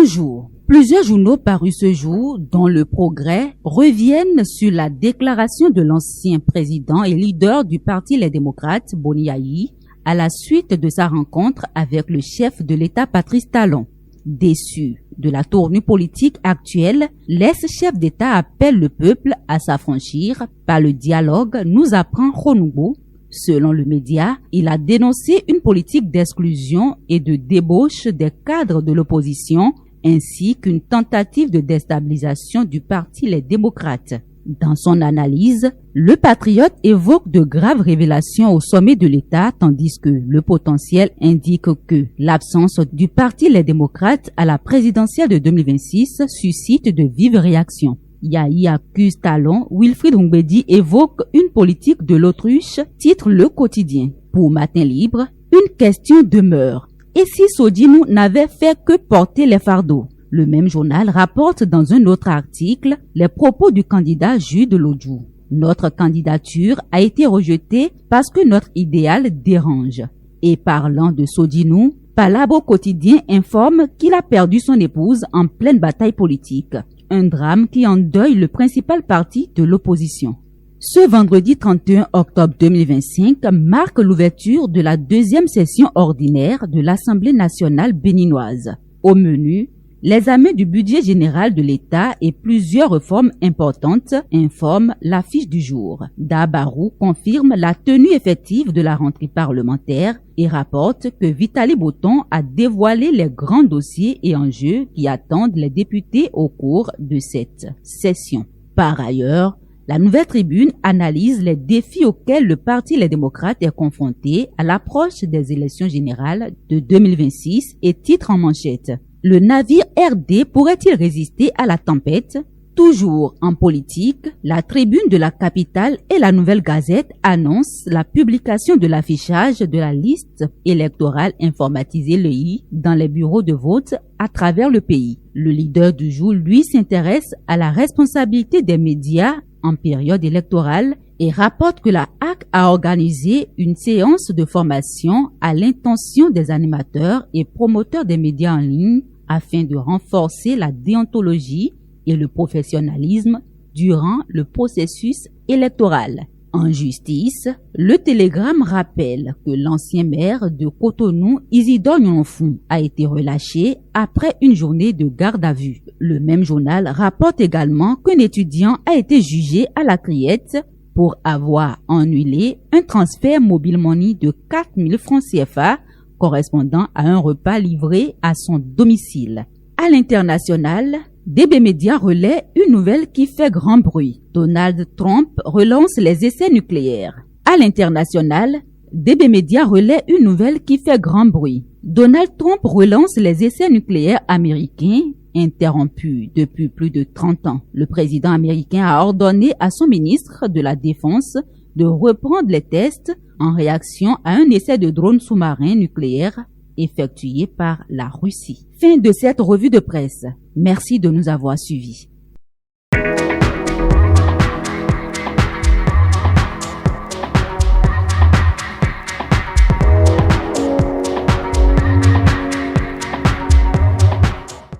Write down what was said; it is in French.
Bonjour. Plusieurs journaux parus ce jour, dont Le Progrès, reviennent sur la déclaration de l'ancien président et leader du Parti Les Démocrates, Boni Yayi, à la suite de sa rencontre avec le chef de l'État Patrice Talon. Déçu de la tournure politique actuelle, l'ex-chef d'État appelle le peuple à s'affranchir par le dialogue, nous apprend Khonoubo. Selon le média, il a dénoncé une politique d'exclusion et de débauche des cadres de l'opposition, ainsi qu'une tentative de déstabilisation du Parti Les Démocrates. Dans son analyse, le patriote évoque de graves révélations au sommet de l'État, tandis que le potentiel indique que l'absence du Parti Les Démocrates à la présidentielle de 2026 suscite de vives réactions. Yayi accuse Talon, Wilfried Oumbedi évoque une politique de l'autruche, titre Le Quotidien. Pour Matin Libre, une question demeure. Et si Sodinou n'avait fait que porter les fardeaux? Le même journal rapporte dans un autre article les propos du candidat Jude Lodjou. Notre candidature a été rejetée parce que notre idéal dérange. Et parlant de Sodinou, Palabro Quotidien informe qu'il a perdu son épouse en pleine bataille politique. Un drame qui endeuille le principal parti de l'opposition. Ce vendredi 31 octobre 2025 marque l'ouverture de la deuxième session ordinaire de l'Assemblée nationale béninoise. Au menu, l'examen du budget général de l'État et plusieurs réformes importantes, informe l'affiche du jour. Dabarou confirme la tenue effective de la rentrée parlementaire et rapporte que Vitali Botton a dévoilé les grands dossiers et enjeux qui attendent les députés au cours de cette session. Par ailleurs, la Nouvelle Tribune analyse les défis auxquels le Parti Les Démocrates est confronté à l'approche des élections générales de 2026 et titre en manchette. Le navire RD pourrait-il résister à la tempête? Toujours en politique, la Tribune de la Capitale et la Nouvelle Gazette annoncent la publication de l'affichage de la liste électorale informatisée l'EI dans les bureaux de vote à travers le pays. Le leader du jour, lui, s'intéresse à la responsabilité des médias en période électorale et rapporte que la HAC a organisé une séance de formation à l'intention des animateurs et promoteurs des médias en ligne afin de renforcer la déontologie et le professionnalisme durant le processus électoral. En justice, le Télégramme rappelle que l'ancien maire de Cotonou, Isidore Nyonfou, a été relâché après une journée de garde à vue. Le même journal rapporte également qu'un étudiant a été jugé à la Criette pour avoir annulé un transfert mobile money de 4 000 francs CFA correspondant à un repas livré à son domicile. À l'international, DB Media relaie une nouvelle qui fait grand bruit. Donald Trump relance les essais nucléaires. À l'international, DB Media relaie une nouvelle qui fait grand bruit. Donald Trump relance les essais nucléaires américains interrompus depuis plus de 30 ans. Le président américain a ordonné à son ministre de la Défense de reprendre les tests en réaction à un essai de drone sous-marin nucléaire effectué par la Russie. Fin de cette revue de presse. Merci de nous avoir suivis.